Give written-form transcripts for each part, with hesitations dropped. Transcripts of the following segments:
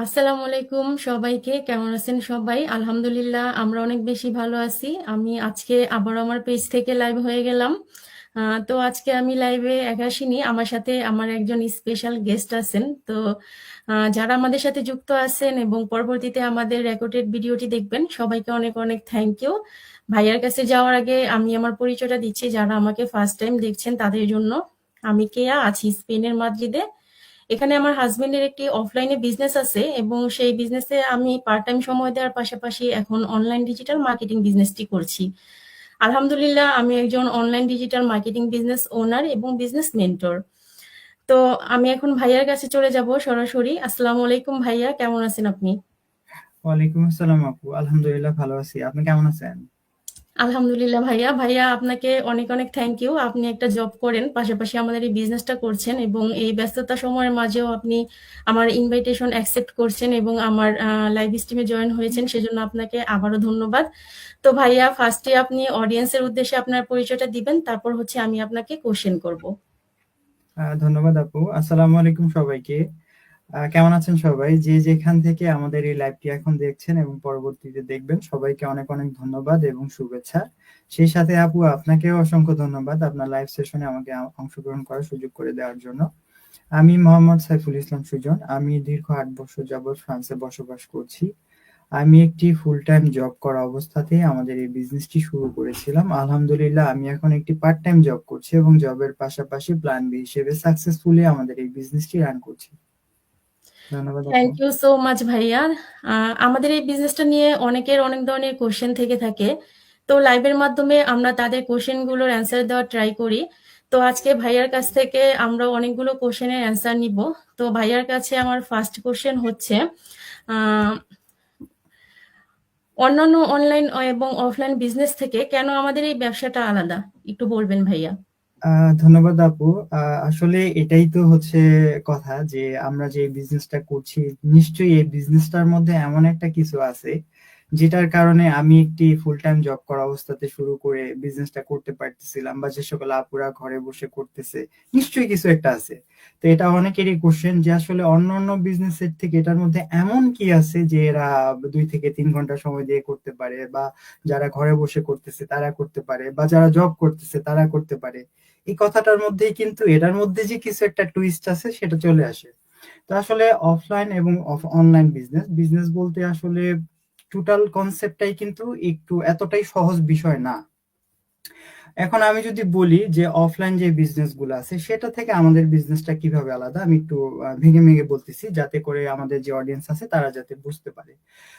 আসসালামু আলাইকুম সবাইকে। কেমন আছেন সবাই? আলহামদুলিল্লাহ আমরা অনেক বেশি ভালো আছি। আমি আজকে আবার আমার পেজ থেকে লাইভ হয়ে গেলাম। তো আজকে আমি লাইভে একা আসিনি, আমার সাথে আমার একজন স্পেশাল গেস্ট আছেন। তো যারা আমাদের সাথে যুক্ত আছেন এবং পরবর্তীতে আমাদের রেকর্ডেড ভিডিওটি দেখবেন, সবাইকে অনেক অনেক থ্যাংক ইউ। ভাইয়ার কাছে যাওয়ার আগে আমি আমার পরিচয়টা দিচ্ছি যারা আমাকে ফার্স্ট টাইম দেখছেন তাদের জন্য। আমি কেয়া, আছি স্পেনের মাদ্রিদে। এখানে আমার হাজবেন্ডের একটি অফলাইনে বিজনেস আছে এবং সেই বিজনেসে আমি পার্ট টাইম সময় দেওয়ার পাশাপাশি এখন অনলাইন ডিজিটাল মার্কেটিং বিজনেসটি করছি। আলহামদুলিল্লাহ আমি একজন online digital marketing business owner এবং বিজনেস মেন্টর। তো আমি এখন ভাইয়ার কাছে চলে যাব সরাসরি। আসসালামু আলাইকুম ভাইয়া, কেমন আছেন আপনি? ওয়ালাইকুম আসসালাম আপু, আলহামদুলিল্লাহ ভালো আছি। আপনি কেমন আছেন? আলহামদুলিল্লাহ ভাইয়া। ভাইয়া আপনাকে অনেক অনেক থ্যাংক ইউ। আপনি একটা জব করেন, পাশাপাশি আমাদের এই বিজনেসটা করছেন এবং এই ব্যস্ততা সময়ের মাঝেও আপনি আমার ইনভাইটেশন অ্যাকসেপ্ট করছেন এবং আমার লাইভ স্ট্রিমে জয়েন হয়েছেন, সেজন্য আপনাকে আবারও ধন্যবাদ। তো ভাইয়া, ফার্স্টে আপনি অডিয়েন্সের উদ্দেশ্যে আপনার পরিচয়টা দিবেন, তারপর হচ্ছে আমি আপনাকে কোশ্চেন করব। ধন্যবাদ আপু। আসসালামু আলাইকুম সবাইকে। কেমন আছেন সবাই? যে যেখান থেকে আমাদের এই লাইভটি এখন দেখছেন এবং পরবর্তীতে দেখবেন, সবাইকে অনেক অনেক ধন্যবাদ এবং শুভেচ্ছা। সেই সাথে আপু আপনাকেও অসংখ্য ধন্যবাদ আপনার লাইভ সেশনে আমাকে অংশগ্রহণ করার সুযোগ করে দেওয়ার জন্য। আমি মোহাম্মদ সাইফুল ইসলাম সুজন। আমি দীর্ঘ 8 বছর যাবৎ ফ্রান্সে বসবাস করছি। আমি একটি ফুল টাইম জব করা অবস্থাতেই আমাদের এই বিজনেসটি শুরু করেছিলাম। আলহামদুলিল্লাহ আমি এখন একটি পার্ট টাইম জব করছি এবং জবের পাশাপাশি প্ল্যান বি হিসেবে সাকসেসফুলি আমাদের এই বিজনেসটি রান করছি। ধন্যবাদ আপু। থ্যাংক ইউ সো মাচ ভাইয়া। আমাদের এই বিজনেসটা নিয়ে অনেকের অনেক ধরনের কোশ্চেন থেকে থাকে। তো লাইভের মাধ্যমে আমরা তাদের কোশ্চেনগুলোর অ্যান্সার দেওয়ার ট্রাই করি। তো আজকে ভাইয়ার কাছ থেকে আমরা অনেকগুলো কোশ্চেনের অ্যান্সার নিব। তো ভাইয়ার কাছে আমার ফার্স্ট কোশ্চেন হচ্ছে, আহ, অন্যান্য অনলাইন এবং অফলাইন বিজনেস থেকে কেন আমাদের এই ব্যবসাটা আলাদা, একটু বলবেন ভাইয়া? ধন্যবাদ আপু। আসলে এটাই তো হচ্ছে কথা, যে আমরা যে বিজনেসটা করছি, নিশ্চয়ই এই বিজনেসটার মধ্যে এমন একটা কিছু আছে যেটার কারণে আমি একটি ফুল টাইম জব করা অবস্থাতে শুরু করে বিজনেসটা করতে পারতেছিলাম, বা যে সকল আপুরা ঘরে বসে করতেছে, নিশ্চয়ই কিছু একটা আছে। তো এটা অনেকেরই কোশ্চেন যে আসলে অন্য অন্য বিজনেসের থেকে এটার মধ্যে এমন কি আছে যে এরা 2 থেকে 3 ঘন্টা সময় দিয়ে করতে পারে, বা যারা ঘরে বসে করতেছে তারা করতে পারে, বা যারা জব করতেছে তারা করতে পারে। এই কথাটার মধ্যেই কিন্তু এটার মধ্যে যে কিছু একটা টুইস্ট আছে সেটা চলে আসে। তো আসলে অফলাইন এবং অনলাইন বিজনেস বিজনেস বলতে আসলে টোটাল কনসেপ্টটাই কিন্তু একটু এতটাই সহজ বিষয় না। এখন আমি যদি বলি যে অফলাইন যে বিজনেস গুলো আছে সেটা থেকে আমাদের বিজনেসটা কিভাবে আলাদা, আমি একটু ভেঙে ভেঙে বলতেছি যাতে করে আমাদের যে অডিয়েন্স আছে তারা যাতে বুঝতে পারে।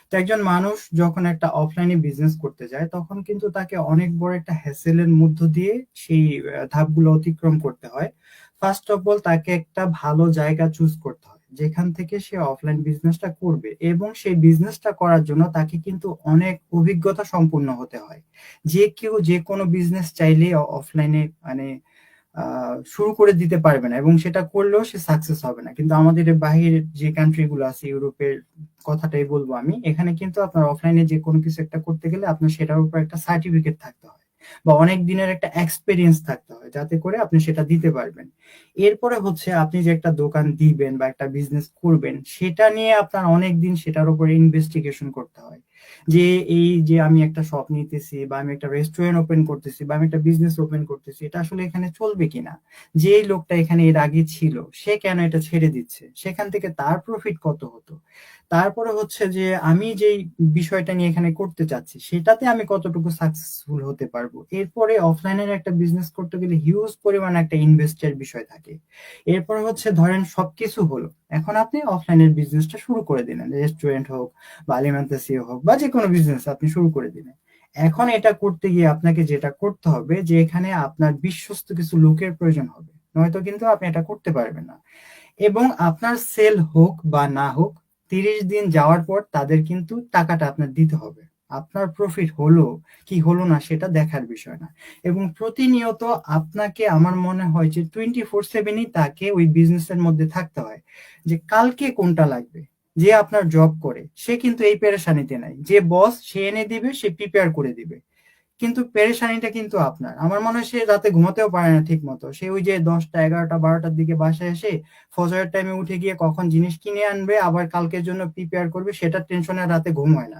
তো একজন মানুষ যখন একটা অফলাইনে বিজনেস করতে যায় তখন কিন্তু তাকে অনেক বড় একটা হ্যাসেলের মধ্য দিয়ে সেই ধাপগুলো অতিক্রম করতে হয়। ফার্স্ট অফ অল তাকে একটা ভালো জায়গা চুজ করতে হয় যেখান থেকে সে অফলাইন বিজনেসটা করবে, এবং সেই বিজনেসটা করার জন্য তাকে কিন্তু অনেক অভিজ্ঞতা সম্পন্ন হতে হয়। যে কেউ যে কোনো বিজনেস চাইলে অফলাইনে মানে শুরু করে দিতে পারবে না, এবং সেটা করলেও সে সাকসেস হবে না। কিন্তু আমাদের বাহিরের যে কান্ট্রি গুলো আছে, ইউরোপের কথাটাই বলবো আমি, এখানে কিন্তু আপনার অফলাইনে যে কোনো কিছু একটা করতে গেলে আপনার সেটার উপর একটা সার্টিফিকেট থাকতে হয়, বা অনেক দিনের একটা এক্সপিরিয়েন্স থাকতে হয় যাতে করে আপনি সেটা দিতে পারবেন। এরপরে হচ্ছে আপনি যে একটা দোকান দিবেন বা একটা বিজনেস করবেন, সেটা নিয়ে আপনার অনেক দিন সেটার উপরে ইনভেস্টিগেশন করতে হয়, যে এই যে আমি একটা শপ নিতেছি, বা আমি একটা রেস্টুরেন্ট ওপেন করতেছি, বা আমি একটা বিজনেস ওপেন করতেছি, এটা আসলে এখানে চলবে কিনা। যে লোকটা এখানে এর আগে ছিল সে কেন এটা ছেড়ে দিচ্ছে, সেখান থেকে তার প্রফিট কত হতো। তারপরে হচ্ছে যে আমি যেই বিষয়টা নিয়ে এখানে করতে চাচ্ছি সেটাতে আমি কতটুকু সাকসেসফুল হতে পারবো। এরপরে অফলাইনের একটা বিজনেস করতে গেলে হিউজ পরিমাণ একটা ইনভেস্টের বিষয় থাকে। এরপরে হচ্ছে ধরেন সবকিছু হলো, এখন আপনি অফলাইনের বিজনেসটা শুরু করে দিলেন, রেস্টুরেন্ট হোক বা আলিমেন্টাসি হোক বা যে কোনো বিজনেস আপনি শুরু করে দিলেন। এখন এটা করতে গিয়ে আপনাকে যেটা করতে হবে যে এখানে আপনার বিশ্বস্ত কিছু লোকের প্রয়োজন হবে, নয়তো কিন্তু আপনি এটা করতে পারবেন না। এবং আপনার সেল হোক বা না হোক, 30 দিন যাওয়ার পর তাদের কিন্তু টাকাটা আপনার দিতে হবে। আপনার প্রফিট হলো কি হলো না সেটা দেখার বিষয় না। এবং প্রতিনিয়ত আপনাকে, আমার মনে হয় যে 24/7ই তাকে ওই বিজনেসের মধ্যে থাকতে হয়, যে কালকে কোনটা লাগবে। যে আপনার জব করে সে কিন্তু এই পেরেশানিতে নাই, যে বস সে এনে দিবে, সে প্রিপেয়ার করে দিবে। কিন্তু পেরেশানিটা কিন্তু আপনার। আমার মনে হয় সে রাতে ঘুমাতেও পারে না ঠিক মতো। সে ওই যে 10টা 11টা 12টার দিকে বাসায় এসে ফজরের টাইমে উঠে গিয়ে কখন জিনিস কিনে আনবে আবার কালকের জন্য প্রিপেয়ার করবে সেটার টেনশনে রাতে ঘুম হয় না।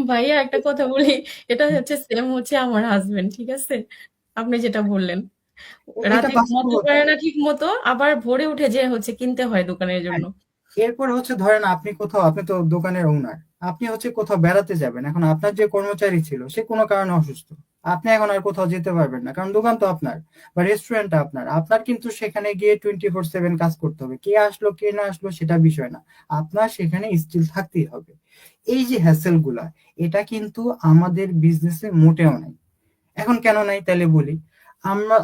ভাইয়া একটা কথা বলি, এটা হচ্ছে সেম হচ্ছে আমার হাজবেন্ড, ঠিক আছে? আপনি যেটা বললেন, এটা রাতে ঘুমাতে বাস্তবতা। পারে না ঠিক মতো, আবার ভোরে উঠে যে হচ্ছে কিনতে হয় দোকানের জন্য। হ্যাঁ, এরপর হচ্ছে ধরেন আপনি কোথাও, আপনি তো দোকানের ওনার, আপনি হচ্ছে কোথাও বেড়াতে যাবেন, এখন আপনার যে কর্মচারী ছিল সে কোনো কারণে অসুস্থ, আপনি এখন আর কোথাও যেতে পারবেন না কারণ দোকান তো আপনার বা রেস্টুরেন্টটা আপনার, আপনার কিন্তু সেখানে গিয়ে 24/7 কাজ করতে হবে, কে আসলো কে না আসলো সেটা বিষয় না, আপনার সেখানে স্টিল থাকতেই হবে। এই যে হ্যাসেল গুলা, এটা কিন্তু আমাদের বিজনেসে মোটেও নাই। এখন কেন নাই তাহলে বলি।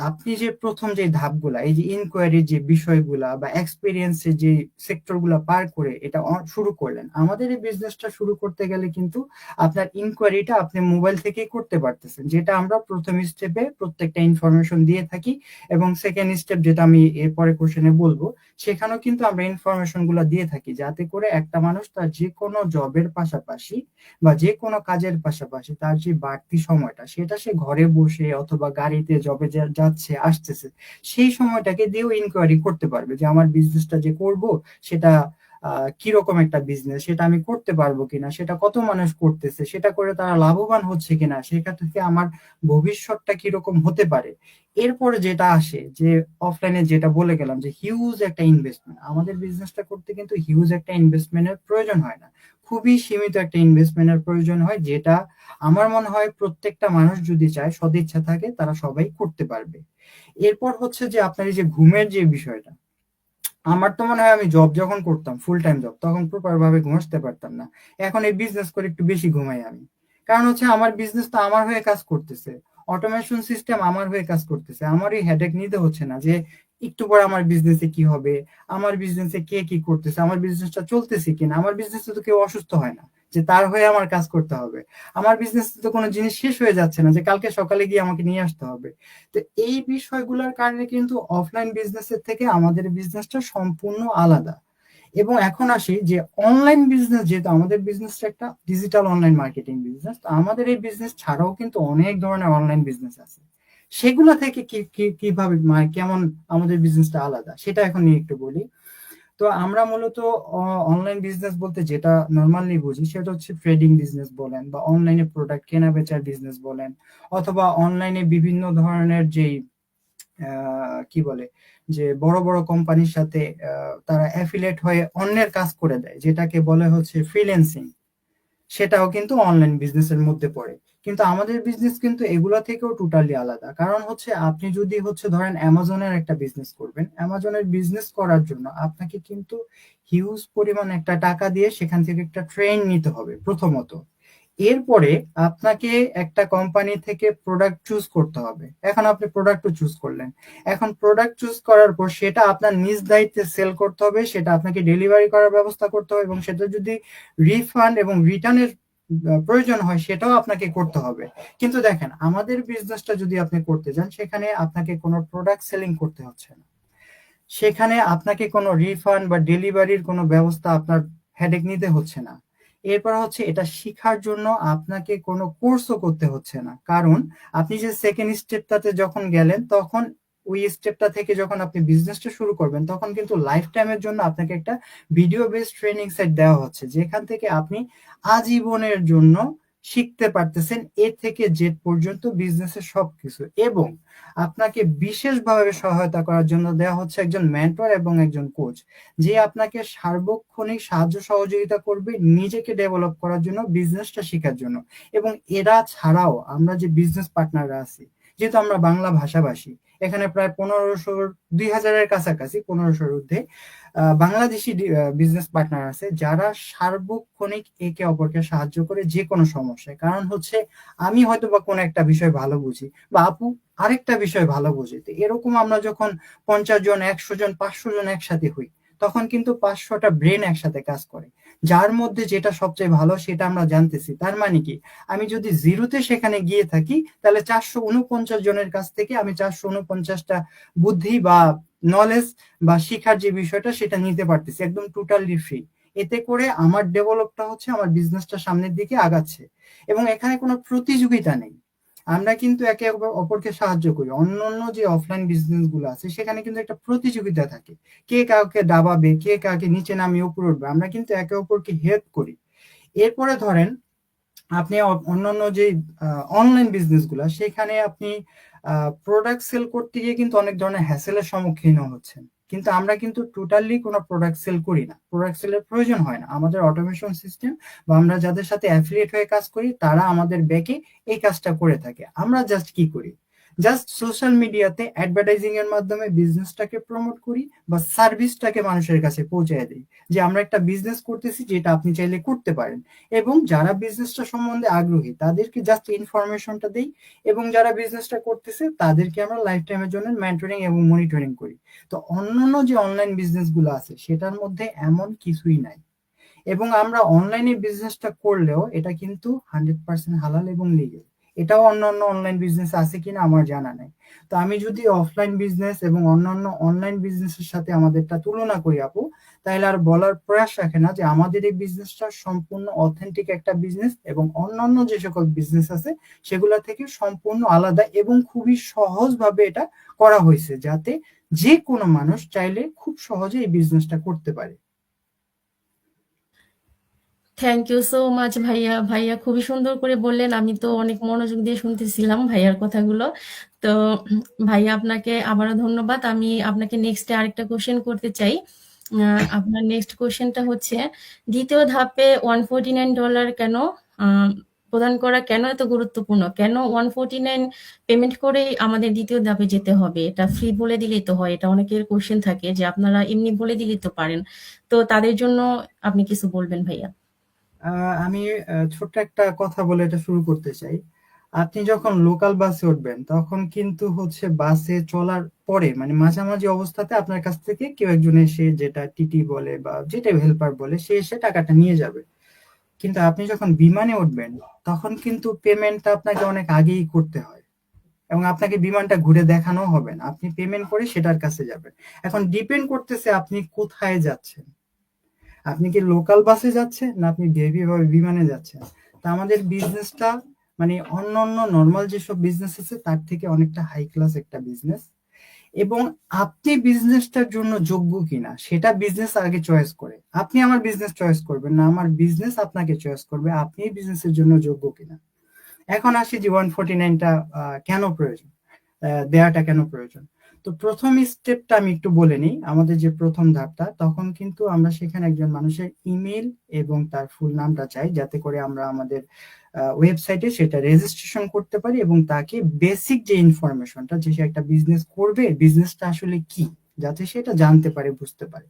আপনি যে প্রথম যে ধাপগুলা, এই যে ইনকোয়ারির যে বিষয়গুলা বা এক্সপিরিয়েন্সের যে সেক্টরগুলা পার করে এটা শুরু করলেন, আমাদের এই বিজনেসটা শুরু করতে গেলে কিন্তু আপনার ইনকোয়ারিটা আপনি মোবাইল থেকেই করতে পারতেছেন, যেটা আমরা প্রথম স্টেপে প্রত্যেকটা ইনফরমেশন দিয়ে থাকি, এবং সেকেন্ড স্টেপ যেটা আমি এরপরে কোশ্চেনে বলবো, সেখানেও কিন্তু আমরা ইনফরমেশন গুলা দিয়ে থাকি, যাতে করে একটা মানুষ তার যে কোনো জবের পাশাপাশি বা যে কোনো কাজের পাশাপাশি তার যে বাড়তি সময়টা সেটা সে ঘরে বসে অথবা গাড়িতে জবে যাচ্ছে আসতেছে সেই সময়টাকে দিয়েও ইনকোয়ারি করতে পারবে যে আমার বিজনেসটা যে করব সেটা কিরকম একটা বিজনেস, সেটা আমি করতে পারবো কিনা, সেটা কত মানুষ করতেছে, সেটা করে তারা লাভবান হচ্ছে কিনা, সেটা থেকে আমার ভবিষ্যৎটা কিরকম হতে পারে। এরপরে যেটা আসে যে অফলাইনে যেটা বলে গেলাম যে হিউজ একটা ইনভেস্টমেন্ট, আমাদের বিজনেসটা করতে কিন্তু হিউজ একটা ইনভেস্টমেন্টের প্রয়োজন হয় না, খুবই সীমিত একটা ইনভেস্টমেন্টের প্রয়োজন হয়, যেটা আমার মনে হয় প্রত্যেকটা মানুষ যদি চায়, সদিচ্ছা থাকে, তারা সবাই করতে পারবে। এরপর হচ্ছে যে আপনার এই যে ঘুমের যে বিষয়টা, আমার তো মনে হয় আমি জব যখন করতাম ফুল টাইম জব তখন প্রপার ভাবে ঘুমাতে পারতাম না, এখন এই বিজনেস করে একটু বেশি ঘুমাই আমি। কারণ হচ্ছে আমার বিজনেস তো আমার হয়ে কাজ করতেছে, অটোমেশন সিস্টেম আমার হয়ে কাজ করতেছে, আমারই হেডেক নিতে হচ্ছে না যে একটু পরে আমার বিজনেসে কি হবে, আমার বিজনেসে কে কি করতেছে, আমার বিজনেসটা চলতেছে কিনা, আমার বিজনেসে তো কেউ অসুস্থ হয় না যে তার হয়ে আমার কাজ করতে হবে, আমার বিজনেসে তো কোনো জিনিস শেষ হয়ে যাচ্ছে না যে কালকে সকালে গিয়ে আমাকে নিয়ে আসতে হবে। তো এই বিষয়গুলোর কারণে কিন্তু অফলাইন বিজনেসের থেকে আমাদের বিজনেসটা সম্পূর্ণ আলাদা। এবং এখন আসি যে অনলাইন বিজনেস, যেহেতু আমাদের বিজনেসটা একটা ডিজিটাল অনলাইন মার্কেটিং বিজনেস, আমাদের এই বিজনেস ছাড়াও কিন্তু অনেক ধরনের অনলাইন বিজনেস আছে, সেগুলা থেকে কিভাবে মানে কেমন আমাদের বিজনেসটা আলাদা সেটা এখন নিয়ে একটু বলি। তো আমরা মূলত অনলাইন বিজনেস বলতে যেটা নর্মালি বুঝি সেটা হচ্ছে ট্রেডিং বিজনেস বলেন বা অনলাইনে প্রোডাক্ট কেনা বেচার বিজনেস বলেন, অথবা অনলাইনে বিভিন্ন ধরনের যেই কি বলে যে বড় বড় কোম্পানির সাথে তারা অ্যাফিলিয়েট হয়ে অন্যের কাজ করে দেয়, যেটাকে বলে হচ্ছে ফ্রিল্যান্সিং, সেটাও কিন্তু অনলাইন বিজনেসের মধ্যে পড়ে। কিন্তু আমাদের বিজনেস কিন্তু এগুলা থেকেও টোটালি আলাদা, কারণ হচ্ছে আপনি যদি হচ্ছে ধরেন অ্যামাজনের একটা বিজনেস করবেন, অ্যামাজনের বিজনেস করার জন্য আপনাকে কিন্তু হিউজ পরিমাণ একটা টাকা দিয়ে সেখান থেকে একটা ট্রেন নিতে হবে প্রথমত। এরপরে আপনাকে একটা কোম্পানি থেকে প্রোডাক্ট চুজ করতে হবে, এখন আপনি প্রোডাক্ট চুজ করলেন, এখন প্রোডাক্ট চুজ করার পর সেটা আপনার নিজ দায়িত্বে সেল করতে হবে, সেটা আপনাকে ডেলিভারি করার ব্যবস্থা করতে হবে, এবং সেটা যদি রিফান্ড এবং রিটার্নের প্রয়োজন হয় সেটাও আপনাকে করতে হবে। কিন্তু দেখেন আমাদের বিজনেসটা যদি আপনি করতে যান, সেখানে আপনাকে কোনো প্রোডাক্ট সেলিং করতে হচ্ছে না, সেখানে আপনাকে কোনো রিফান্ড বা ডেলিভারির কোনো ব্যবস্থা আপনার হেডেক নিতে হচ্ছে না। এরপর হচ্ছে এটা শিখার জন্য আপনাকে কোনো কোর্সও করতে হচ্ছে না, কারণ আপনি যে সেকেন্ড স্টেপটাতে যখন গেলেন তখন ওই স্টেপটা থেকে যখন আপনি বিজনেসটা শুরু করবেন তখন কিন্তু লাইফ টাইমের জন্য আপনাকে একটা ভিডিও বেসড ট্রেনিং সেট দেওয়া হচ্ছে, যেখান থেকে আপনি আজীবনের জন্য শিখতে পারতেছেন এ থেকে জেড পর্যন্ত বিজনেসের সবকিছু, এবং আপনাকে বিশেষভাবে সহায়তা করার জন্য দেওয়া হচ্ছে একজন মেন্টর এবং একজন কোচ, যে আপনাকে সার্বক্ষণিক সাহায্য সহযোগিতা করবে নিজেকে ডেভেলপ করার জন্য, বিজনেসটা শেখার জন্য। এবং এরা ছাড়াও আমরা যে বিজনেস পার্টনাররা আছি, যেহেতু আমরা বাংলা ভাষাভাষী, এখানে প্রায় 1500 2000-এর কাছাকাছি 1500-এর ঊর্ধ্বে বাংলাদেশি বিজনেস পার্টনার আছে, যারা সার্বক্ষণিক একে অপরকে সাহায্য করে যে কোনো সমস্যায়। কারণ হচ্ছে আমি হয়তো বা কোনো একটা বিষয় ভালো বুঝি বা আপু আরেকটা বিষয় ভালো বুঝি, তো এরকম আমরা যখন 50 জন 100 জন 500 জন একসাথে হই, তখন কিন্তু 500টা ব্রেন একসাথে কাজ করে, যার মধ্যে যেটা সবচেয়ে ভালো সেটা আমরা জানতেছি। তার মানে কি, আমি যদি জিরোতে সেখানে গিয়ে থাকি তাহলে 449 জনের কাছ থেকে আমি 449টা বুদ্ধি বা নলেজ বা শিখার যে বিষয়টা সেটা নিতে পারতেছি একদম টোটালি ফ্রি। এতে করে আমার ডেভেলপটা হচ্ছে, আমার বিজনেসটা সামনের দিকে আগাচ্ছে, এবং এখানে কোনো প্রতিযোগিতা নেই। আমরা কিন্তু একে অপরকে সাহায্য করি। অন্যান্য যে অফলাইন বিজনেস গুলো আছে সেখানে কিন্তু একটা প্রতিযোগিতা থাকে, কে কাউকে দাবাবে, কে কাকে নিচে নামিয়ে উপরে উঠবে। আমরা কিন্তু একে অপরকে হেল্প করি। এরপরে ধরেন আপনি অন্যান্য যে অনলাইন বিজনেস গুলা, সেখানে আপনি প্রোডাক্ট সেল করতে গিয়ে কিন্তু অনেক ধরনের হ্যাসেলের সম্মুখীন হচ্ছেন। কিন্তু আমরা কিন্তু টোটালি কোনো প্রোডাক্ট সেল করি না, প্রোডাক্ট সেলের প্রয়োজন হয় না। আমাদের অটোমেশন সিস্টেম বা আমরা যাদের সাথে অ্যাফিলিয়েট হয়ে কাজ করি তারা আমাদের ব্যাকে এই কাজটা করে থাকে। আমরা জাস্ট কি করি, জাস্ট সোশ্যাল মিডিয়াতে অ্যাডভার্টাইজিং এর মাধ্যমে বিজনেসটাকে প্রমোট করি বা সার্ভিসটাকে মানুষের কাছে পৌঁছে দিই, যে আমরা একটা বিজনেস করতেছি যেটা আপনি চাইলে করতে পারেন। এবং যারা বিজনেসটা সম্বন্ধে আগ্রহী তাদেরকে জাস্ট ইনফরমেশনটা দেই, এবং যারা বিজনেসটা করতেছে তাদেরকে আমরা লাইফ টাইমের জন্য মেন্টরিং এবং মনিটরিং করি। তো অন্যান্য যে অনলাইন বিজনেস গুলো আছে সেটার মধ্যে এমন কিছুই নাই। এবং আমরা অনলাইনে বিজনেসটা করলেও এটা কিন্তু 100% হালাল এবং লিগেল। এটাও অন্যান্য অনলাইন বিজনেস আছে কিনা আমার জানা নাই। তো আমি যদি অফলাইন বিজনেস এবং অন্যান্য অনলাইন বিজনেসের সাথে আমাদেরটা তুলনা করি আপু, তাহলে আর বলার প্রয়াস রাখে না যে আমাদের এই বিজনেসটা সম্পূর্ণ অথেন্টিক একটা বিজনেস, এবং অন্যান্য যে সকল বিজনেস আছে সেগুলা থেকে সম্পূর্ণ আলাদা এবং খুবই সহজভাবে এটা করা হয়েছে, যাতে যে কোনো মানুষ চাইলে খুব সহজে এই বিজনেসটা করতে পারে। থ্যাংক ইউ সো মাচ ভাইয়া। ভাইয়া খুবই সুন্দর করে বললেন, আমি তো অনেক মনোযোগ দিয়ে শুনতেছিলাম ভাইয়ার কথাগুলো। তো ভাইয়া আপনাকে আবারও ধন্যবাদ। আমি আপনাকে নেক্সটে আরেকটা কোশ্চেন করতে চাই। আপনার নেক্সট কোশ্চেনটা হচ্ছে, দ্বিতীয় ধাপে $149 কেন প্রদান করা কেন এত গুরুত্বপূর্ণ? কেন 149 পেমেন্ট করেই আমাদের দ্বিতীয় ধাপে যেতে হবে? এটা ফ্রি বলে দিলেই তো হয়। এটা অনেকের কোশ্চেন থাকে যে আপনারা এমনি বলে দিলেই তো পারেন। তো তাদের জন্য আপনি কিছু বলবেন ভাইয়া? আমি ছোট্ট একটা কথা বলে এটা শুরু করতে চাই। আপনি যখন লোকাল বাসে উঠবেন তখন কিন্তু হচ্ছে বাসে চলার পরে মানে মাঝামাঝি অবস্থাতে আপনার কাছ থেকে কেউ একজন এসে, যেটা টিটি বলে বা যেটা হেল্পার বলে, সে এসে টাকাটা নিয়ে যাবে। কিন্তু আপনি যখন বিমানে উঠবেন তখন কিন্তু পেমেন্টটা আপনাকে অনেক আগেই করতে হয়, এবং আপনাকে বিমানটা ঘুরে দেখানো হবে না, আপনি পেমেন্ট করে সেটার কাছে যাবেন। এখন ডিপেন্ড করতেছে আপনি কোথায় যাচ্ছেন, আপনি কি লোকাল বাসে যাচ্ছেন না আপনি ভিআইপি ভাবে বিমানে যাচ্ছেন। তা আমাদের বিজনেসটা মানে অন্যান্য নর্মাল যেসব বিজনেস আছে তার থেকে অনেকটা হাই ক্লাস একটা বিজনেস। এবং আপনি বিজনেসটার জন্য যোগ্য কিনা সেটা বিজনেস আগে চয়েস করে। আপনি আমার বিজনেস চয়েস করবেন না, আমার বিজনেস আপনাকে চয়েস করবে আপনি বিজনেসের জন্য যোগ্য কিনা। এখন আসি যে 149টা কেন প্রয়োজন, দেয়াটা কেন প্রয়োজন। তো প্রথম স্টেপটা আমি একটু বলে নিই। আমাদের যে প্রথম ধাপটা, তখন কিন্তু আমরা সেখানে একজন মানুষের ইমেল এবং তার ফুল নামটা চাই, যাতে করে আমরা আমাদের ওয়েবসাইটে সেটা রেজিস্ট্রেশন করতে পারি এবং তাকে বেসিক যে ইনফরমেশনটা, যে সে একটা বিজনেস করবে, বিজনেসটা আসলে কি, যাতে সেটা জানতে পারে, বুঝতে পারে।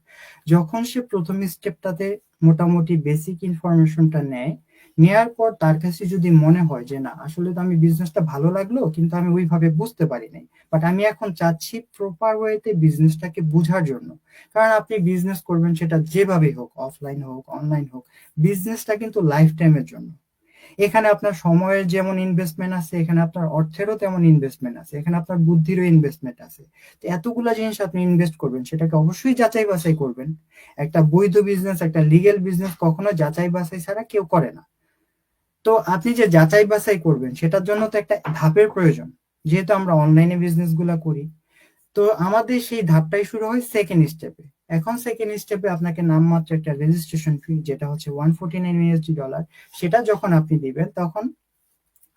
যখন সে প্রথম স্টেপটাতে মোটামুটি বেসিক ইনফরমেশনটা নেয়, নেয়ার পর তার কাছে যদি মনে হয় যে না আসলে তো আমি বিজনেসটা ভালো লাগলো কিন্তু আমি ওইভাবে বুঝতে পারি নাই, বাট আমি এখন চাচ্ছি প্রপার ওয়েতে বিজনেসটাকে বোঝার জন্য। কারণ আপনি বিজনেস করবেন সেটা যেভাবেই হোক, অফলাইন হোক অনলাইন হোক, বিজনেসটা কিন্তু লাইফ টাইমের জন্য। এখানে আপনার সময়ের যেমন ইনভেস্টমেন্ট আছে, এখানে আপনার অর্থেরও তেমন ইনভেস্টমেন্ট আছে, এখানে আপনার বুদ্ধিরও ইনভেস্টমেন্ট আছে। তো এতগুলা জিনিস আপনি ইনভেস্ট করবেন, সেটাকে অবশ্যই যাচাই বাছাই করবেন। একটা বৈধ বিজনেস, একটা লিগেল বিজনেস কখনো যাচাই বাছাই ছাড়া কেউ করে না। তো আপনি যে যাচাই বাছাই করবেন সেটার জন্য তো একটা ধাপের প্রয়োজন, যেহেতু আমরা অনলাইনে বিজনেস গুলা করি। তো আমাদের সেই ধাপটাই শুরু হয় সেকেন্ড স্টেপে। এখন সেকেন্ড স্টেপে আপনাকে নামমাত্র একটা রেজিস্ট্রেশন ফি, যেটা হচ্ছে $149, সেটা যখন আপনি দিবেন তখন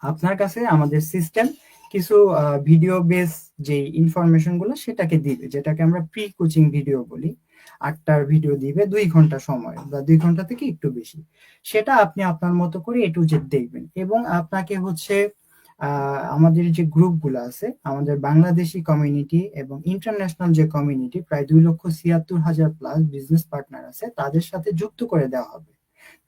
আপনার কাছে আমাদের সিস্টেম কিছু ভিডিও বেস যে ইনফরমেশন গুলো সেটাকে দিবে, যেটাকে আমরা প্রি কোচিং ভিডিও বলি। 8টার ভিডিও দিবে 2 ঘন্টা সময় বা 2 ঘন্টা থেকে একটু বেশি। সেটা আপনি আপনার মতো করে এ টু জেড দেখবেন, এবং আপনাকে হচ্ছে আমাদের যে গ্রুপগুলো আছে, আমাদের বাংলাদেশি কমিউনিটি এবং ইন্টারন্যাশনাল যে কমিউনিটি, প্রায় 2,76,000 প্লাস বিজনেস পার্টনার আছে, তাদের সাথে যুক্ত করে দেওয়া হবে।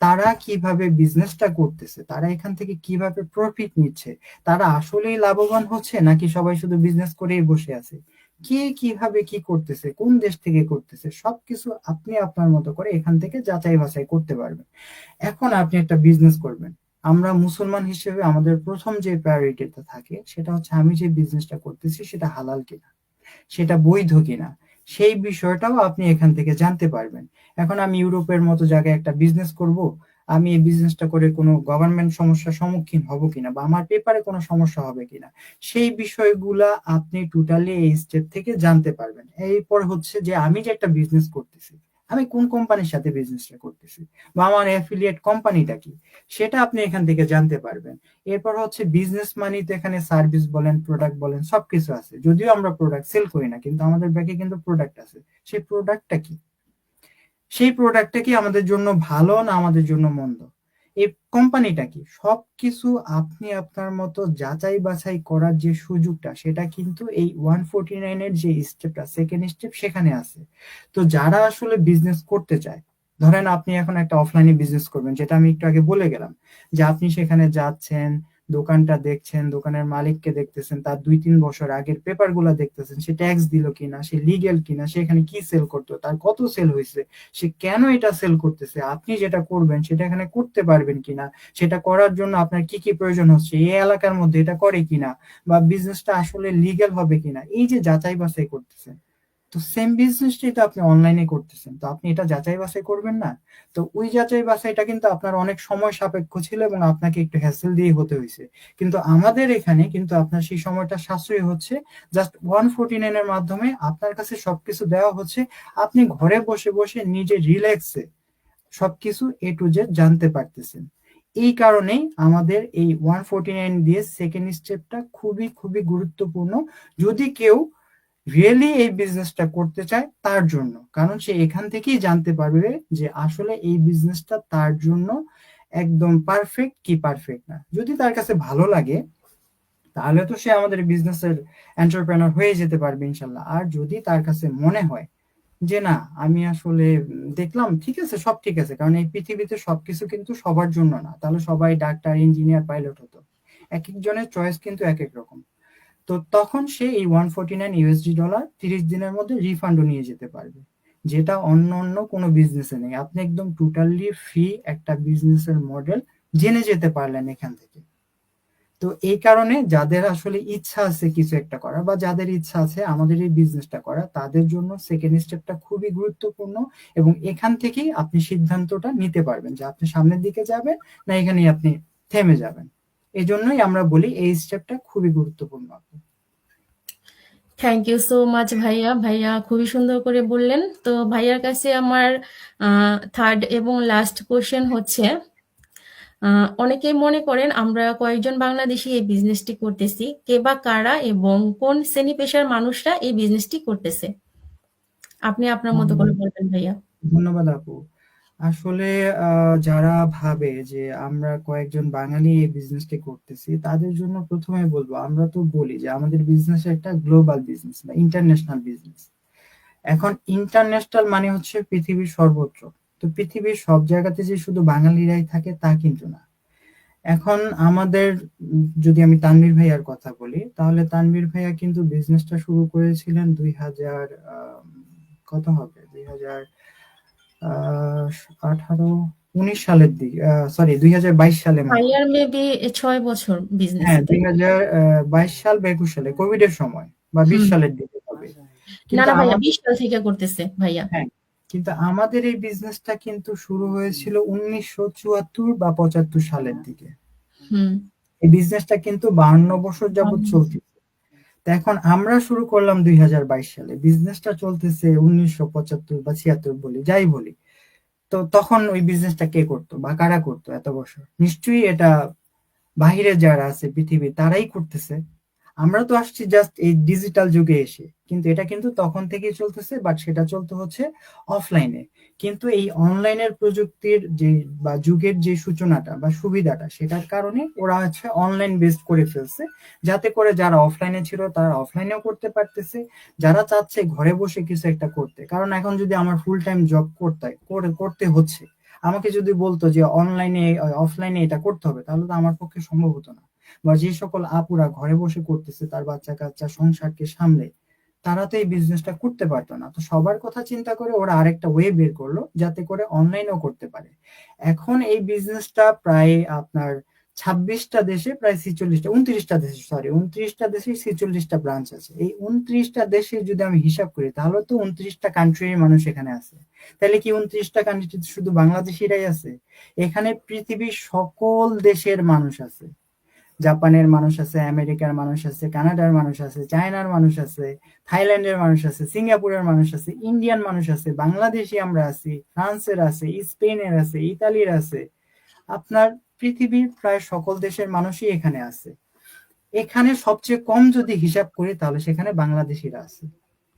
তারা কিভাবে বিজনেসটা করতেছে, তারা এখান থেকে কিভাবে প্রফিট নিচ্ছে, তারা আসলেই লাভবান হচ্ছে নাকি সবাই শুধু বিজনেস করেই বসে আছে, কে কিভাবে কি করতেছে, কোন দেশ থেকে করতেছে, সবকিছু আপনি আপনার মতো করে এখান থেকে যাচাই বাছাই করতে পারবেন। এখন আপনি একটা বিজনেস করবেন, আমরা মুসলমান হিসেবে আমাদের প্রথম যে প্রায়োরিটিটা থাকে সেটা হচ্ছে আমি যে বিজনেসটা করতেছি সেটা হালাল কিনা, সেটা বৈধ কিনা, সেই বিষয়টাও আপনি এখান থেকে জানতে পারবেন। এখন আমি ইউরোপের মতো জায়গায় একটা বিজনেস করব, আমি এই বিজনেসটা করে কোনো গভর্নমেন্ট সমস্যার সম্মুখীন হব কিনা বা আমার পেপারে কোনো সমস্যা হবে কিনা, সেই বিষয়গুলা আপনি টোটালি এই স্টেপ থেকে জানতে পারবেন। এরপর হচ্ছে যে আমি যে একটা বিজনেস করতেছি, আমি কোন কোম্পানির সাথে বিজনেসটা করতেছি বা আমার অ্যাফিলিয়েট কোম্পানিটা কি, সেটা আপনি এখান থেকে জানতে পারবেন। এরপর হচ্ছে বিজনেস মানি তো এখানে সার্ভিস বলেন, প্রোডাক্ট বলেন, সবকিছু আছে। যদিও আমরা প্রোডাক্ট সেল করি না, কিন্তু আমাদের ব্যাগে কিন্তু প্রোডাক্ট আছে। সেই প্রোডাক্টটা কি, সেই প্রোডাক্টটা কি আমাদের জন্য ভালো না আমাদের জন্য মন্দ, এই কোম্পানিটা কি, সবকিছু আপনি আপনার মতো যাচাই বাছাই করার যে সুযোগটা, সেটা কিন্তু এই 149 এর যে স্টেপটা, সেকেন্ড স্টেপ, সেখানে আছে। তো যারা আসলে বিজনেস করতে চায়, ধরেন আপনি এখন একটা অফলাইনে বিজনেস করবেন, যেটা আমি একটু আগে বলে গেলাম, যে আপনি সেখানে যাচ্ছেন, দোকানটা দেখছেন, দোকানের মালিককে দেখতেছেন, তার 2-3 বছর আগের পেপার গুলা দেখতেছেন, সে ট্যাক্স দিল কিনা, সে লিগেল কিনা, সে এখানে কি সেল করতো, তার কত সেল হয়েছে, সে কেন এটা সেল করতেছে, আপনি যেটা করবেন সেটা এখানে করতে পারবেন কিনা, সেটা করার জন্য আপনার কি কি প্রয়োজন হচ্ছে, এই এলাকার মধ্যে এটা করে কিনা, বা বিজনেসটা আসলে লিগ্যাল হবে কিনা, এই যে যাচাই বাছাই করতেছেন। তো সেম বিজনেসটাই তো আপনি অনলাইনে করতেছেন, তো আপনি এটা যাচাই বাছাই করবেন না? তো ওই যাচাই বাছাইটা কিন্তু আপনার অনেক সময় সাপেক্ষ ছিল এবং আপনাকে একটু হ্যাসেল দিয়ে হতে হয়েছে। কিন্তু আমাদের এখানে কিন্তু আপনার সেই সময়টা সাশ্রয়ী হচ্ছে। জাস্ট 149 এর মাধ্যমে আপনার কাছে সবকিছু দেওয়া হচ্ছে। আপনি ঘরে বসে বসে নিজে রিল্যাক্সে সবকিছু এ টু জেড জানতে পারতেছেন। এই কারণেই আমাদের এই 149 দিয়ে সেকেন্ড স্টেপটা খুবই খুবই গুরুত্বপূর্ণ, যদি কেউ রিয়েলি এই বিজনেসটা করতে চায় তার জন্য। কারণ সে এখান থেকেই জানতে পারবে যে আসলে এই বিজনেসটা তার জন্য একদম পারফেক্ট কি পারফেক্ট না। যদি তার কাছে ভালো লাগে, তাহলে তো সে আমাদের বিজনেসের এন্টারপ্রেনার হয়ে যেতে পারবে ইনশাল্লাহ। আর যদি তার কাছে মনে হয় যে না, আমি আসলে দেখলাম ঠিক আছে, সব ঠিক আছে, কারণ এই পৃথিবীতে সবকিছু কিন্তু সবার জন্য না, তাহলে সবাই ডাক্তার, ইঞ্জিনিয়ার, পাইলট হতো। এক একজনের চয়েস কিন্তু এক এক রকম। তো তখন সে এই 149 USD 30 দিনের মধ্যে রিফান্ডও নিয়ে যেতে পারবে, যেটা অন্য অন্য কোনো বিজনেসে নেই। আপনি একদম টোটালি ফ্রি একটা বিজনেসের মডেল জেনে যেতে পারলেন এখান থেকে। তো এই কারণে যাদের আসলে ইচ্ছা আছে কিছু একটা করার, বা যাদের ইচ্ছা আছে আমাদের এই বিজনেসটা করা, তাদের জন্য সেকেন্ড স্টেপটা খুবই গুরুত্বপূর্ণ। এবং এখান থেকেই আপনি সিদ্ধান্তটা নিতে পারবেন যে আপনি সামনের দিকে যাবেন না এখানেই আপনি থেমে যাবেন। এজন্যই আমরা বলি এই স্টেপটা খুবই গুরুত্বপূর্ণ। থ্যাংক ইউ সো মাচ ভাইয়া। ভাইয়া খুবই সুন্দর করে বললেন। তো ভাইয়ার কাছে আমার থার্ড এবং লাস্ট কোশ্চেন হচ্ছে, অনেকেই মনে করেন আমরা কয়েকজন বাংলাদেশি এই বিজনেসটি করতেছি, কে বা কারা এবং কোন শ্রেণী পেশার মানুষরা এই বিজনেসটি করতেছে? আপনি আপনার মতো করে বলবেন ভাইয়া। ধন্যবাদ আপু। আসলে যারা ভাবে যে আমরা কয়েকজন বাঙালি এই বিজনেসটি করতেছি, তাদের জন্য প্রথমে বলবো, আমরা তো বলি যে আমাদের বিজনেস একটা গ্লোবাল বিজনেস বা ইন্টারন্যাশনাল বিজনেস। এখন ইন্টারন্যাশনাল মানে হচ্ছে পৃথিবীর সর্বত্র। তো পৃথিবীর সব জায়গাতে যে শুধু বাঙালিরাই থাকে তা কিন্তু না। এখন আমাদের যদি আমি তানভীর ভাইয়ার কথা বলি, তাহলে তানভীর ভাইয়া কিন্তু বিজনেসটা শুরু করেছিলেন 2000 কত হবে, 18 19 সালের দিকে, সরি 2022 সালে মনে হয়। ভাইয়ার মেবি 6 বছর হ্যাঁ, বিজনেসে, তাই না? 2022 সাল বা 21 সালে, কোভিড এর সময় বা 20 হুম। সালের দিকে হবে। না কিন্তু না ভাইয়া, আমাদের, 20 সাল থেকে করতেছে ভাইয়া। হ্যাঁ, কিন্তু আমাদের এই বিজনেসটা কিন্তু শুরু হয়েছিল 1974 বা 75 সালের দিকে। হুম। এই বিজনেসটা কিন্তু 52 বছর যাবত চলছে। তো এখন আমরা শুরু করলাম 2022 সালে, বিজনেসটা চলতেছে 1975 বা 76 বলি, যাই বলি। তো তখন ওই বিজনেসটা কে করতো বা কারা করতো এত বছর? নিশ্চয়ই এটা বাহিরে যারা আছে পৃথিবী তারাই করতেছে। আমরা তো আসছি জাস্ট এই ডিজিটাল যুগে এসে, কিন্তু এটা কিন্তু তখন থেকেই চলতেছে, বাট সেটা চলতে হচ্ছে অফলাইনে। কিন্তু এই অনলাইনের প্রযুক্তির যে বা যুগের যে সূচনাটা বা সুবিধাটা, সেটার কারণে ওরা হচ্ছে অনলাইন বেসড করে ফেলছে, যাতে করে যারা অফলাইনে ছিল তারা অফলাইনেও করতে পারতেছে, যারা চাচ্ছে ঘরে বসে কিছু একটা করতে। কারণ এখন যদি আমার ফুল টাইম জব করতে হচ্ছে, আমাকে যদি বলতো যে অনলাইনে অফলাইনে এটা করতে হবে, তাহলে তো আমার পক্ষে সম্ভব হতো না। বা যে সকল আপুরা ঘরে বসে করতেছে তার বাচ্চা কাচ্চা সংসারকে সামলে, তারা তো এই বিজনেসটা করতে পারতো না। তো সবার কথা চিন্তা করে ওরা আরেকটা ওয়ে বের করলো যাতে করে অনলাইনেও করতে পারে। এখন এই বিজনেসটা প্রায় আপনার 26টা দেশে প্রায় 46টা 29টা দেশে, সরি 29টা দেশে 46টা ব্রাঞ্চ আছে। এই 29টা দেশে যদি আমি হিসাব করি তাহলে তো 29টা কান্ট্রির মানুষ এখানে আছে। তাহলে কি 29টা কান্ট্রিতে শুধু বাংলাদেশিরাই আছে? এখানে পৃথিবীর সকল দেশের মানুষ আছে। জাপানের মানুষ আছে, আমেরিকার মানুষ আছে, কানাডার মানুষ আছে, চায়নার মানুষ আছে, থাইল্যান্ডের মানুষ আছে, সিঙ্গাপুরের মানুষ আছে, ইন্ডিয়ান মানুষ আছে, বাংলাদেশি আমরা আছি, ফ্রান্সের আছে, স্পেনের আছে, ইতালির আছে, আপনার পৃথিবীর প্রায় সকল দেশের মানুষই এখানে আছে। এখানে সবচেয়ে কম যদি হিসাব করি তাহলে সেখানে বাংলাদেশিরা আছে।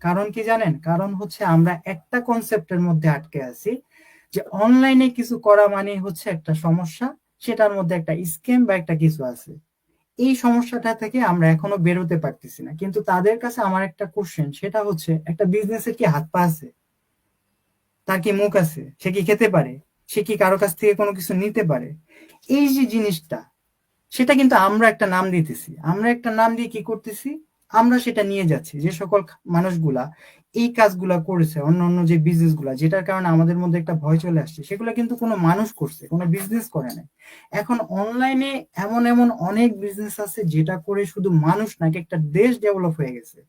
কারণ কি জানেন? কারণ হচ্ছে আমরা একটা কনসেপ্টের মধ্যে আটকে আছি যে অনলাইনে কিছু করা মানে হচ্ছে একটা সমস্যা, সেটার মধ্যে একটা স্ক্যাম বা একটা কিছু আছে। এই সমস্যাটা থেকে আমরা এখনো বেরোতে পারতেছি না। কিন্তু তাদের কাছে আমার একটা কোশ্চেন, সেটা হচ্ছে একটা বিজনেসের কি হাত পা আছে? তার কি মুখ আছে? সে কি খেতে পারে? সে কি কারো কাছ থেকে কোনো কিছু নিতে পারে? এই যে জিনিসটা, সেটা কিন্তু আমরা একটা নাম দিতেছি। আমরা একটা নাম দিয়ে কি করতেছি? আমরা সেটা নিয়ে যাচ্ছি। যে সকল মানুষগুলা এই কাজগুলা করেছে, অন্য অন্য যে বিজনেস গুলা, যেটার কারণে আমাদের মধ্যে একটা ভয় চলে আসছে, সেগুলো কিন্তু কোনো মানুষ করছে, কোনো বিজনেস করে নাই। এখন অনলাইনে এমন এমন অনেক বিজনেস আছে যেটা করে শুধু মানুষ নাকি একটা দেশ ডেভেলপ হয়ে গেছে।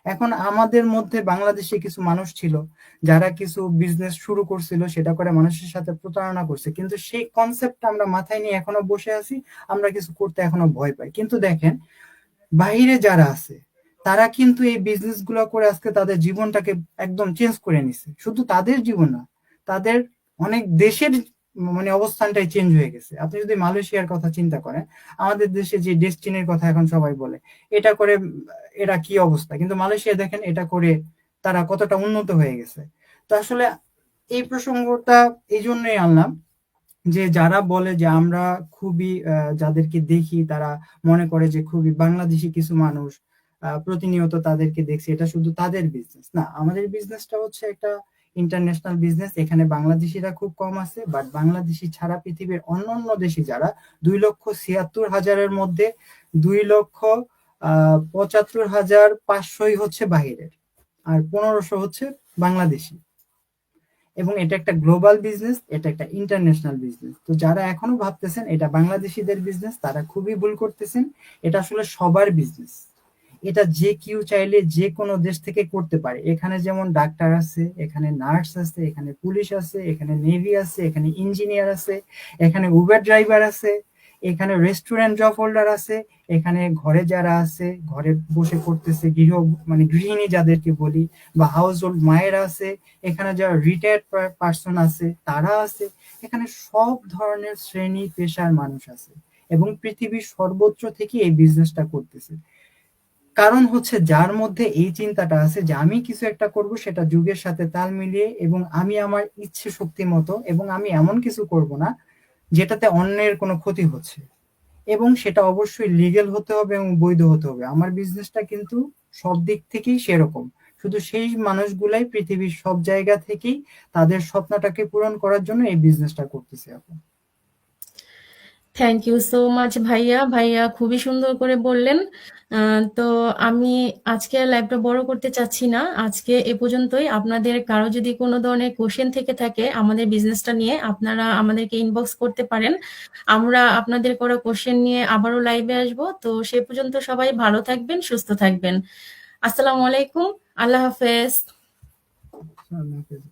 এখন আমাদের মধ্যে বাংলাদেশে কিছু মানুষ ছিল যারা কিছু বিজনেস শুরু করছিল, সেটা করে মানুষের সাথে প্রতারণা করছে, কিন্তু সেই কনসেপ্টটা আমরা মাথায় নিয়ে এখনো বসে আছি। আমরা কিছু করতে এখনো ভয় পাই। কিন্তু দেখেন, বাইরে যারা আছে তারা কিন্তু এই বিজনেস গুলো করে আজকে তাদের জীবনটাকে একদম চেঞ্জ করে নিছে। শুধু তাদের জীবন না, তাদের অনেক দেশের মানে অবস্থানটাই চেঞ্জ হয়ে গেছে। আপনি যদি মালয়েশিয়ার কথা চিন্তা করেন, আমাদের দেশে যে ডেস্টিনির কথা এখন সবাই বলে, এটা করে এরা কি অবস্থা, কিন্তু মালয়েশিয়া দেখেন এটা করে তারা কতটা উন্নত হয়ে গেছে। তো আসলে এই প্রসঙ্গটা এই জন্যই আনলাম যে যারা বলে যে আমরা খুবই যাদেরকে দেখি তারা মনে করে যে খুবই বাংলাদেশি কিছু মানুষ, প্রতিনিয়ত তাদেরকে দেখছি, এটা শুধু তাদের বিজনেস না। আমাদের বিজনেসটা হচ্ছে একটা ইন্টারন্যাশনাল বিজনেস। এখানে বাংলাদেশিরা খুব কম আছে, বাট বাংলাদেশি ছাড়া পৃথিবীর অন্য অন্য দেশি যারা 2,76,000-এর মধ্যে 2,75,500 হচ্ছে বাহিরের, আর 1,500 হচ্ছে বাংলাদেশি। এবং এটা একটা গ্লোবাল বিজনেস, এটা একটা ইন্টারন্যাশনাল বিজনেস। তো যারা এখনো ভাবতেছেন এটা বাংলাদেশিদের বিজনেস, তারা খুবই ভুল করতেছেন। এটা আসলে সবার বিজনেস। এটা যে কেউ চাইলে যে কোনো দেশ থেকে করতে পারে। এখানে যেমন ডাক্তার আছে, এখানে নার্স আছে, এখানে পুলিশ আছে, এখানে নেভি আছে, এখানে ইঞ্জিনিয়ার আছে, এখানে উবার ড্রাইভার আছে, এখানে রেস্টুরেন্ট জব হোল্ডার আছে, এখানে ঘরে যারা আছে, ঘরে বসে করতেছে, মানে গৃহিণী যাদেরকে বলি, বা হাউস হোল্ড মায়েরা আছে, এখানে যারা রিটায়ার্ড পার্সন আছে তারা আছে। এখানে সব ধরনের শ্রেণী পেশার মানুষ আছে এবং পৃথিবীর সর্বত্র থেকে এই বিজনেসটা করতেছে। কারণ হচ্ছে যার মধ্যে এই চিন্তাটা আছে যে আমি কিছু একটা করব, সেটা যুগের সাথে তাল মিলিয়ে, এবং আমি আমার ইচ্ছে শক্তি মতো, এবং আমি এমন কিছু করব না যেটাতে অন্যের কোনো ক্ষতি হচ্ছে, এবং সেটা অবশ্যই লিগ্যাল হতে হবে এবং বৈধ হতে হবে। আমার বিজনেসটা কিন্তু সব দিক থেকেই সেরকম। শুধু সেই মানুষগুলাই পৃথিবীর সব জায়গা থেকেই তাদের স্বপ্নটাকে পূরণ করার জন্য এই বিজনেসটা করতেছে এখন। থ্যাংক ইউ সো মাচ ভাইয়া। ভাইয়া খুবই সুন্দর করে বললেন। তো আমি আজকে লাইভটা বড় করতে চাচ্ছি না। আজকে এ পর্যন্তই। আপনাদের কারো যদি কোনো ধরনের কোশ্চেন থেকে থাকে আমাদের বিজনেসটা নিয়ে, আপনারা আমাদেরকে ইনবক্স করতে পারেন। আমরা আপনাদের করা কোশ্চেন নিয়ে আবারও লাইভে আসবো। তো সে পর্যন্ত সবাই ভালো থাকবেন, সুস্থ থাকবেন। আসসালামু আলাইকুম। আল্লাহ হাফেজ। আল্লাহ হাফেজ।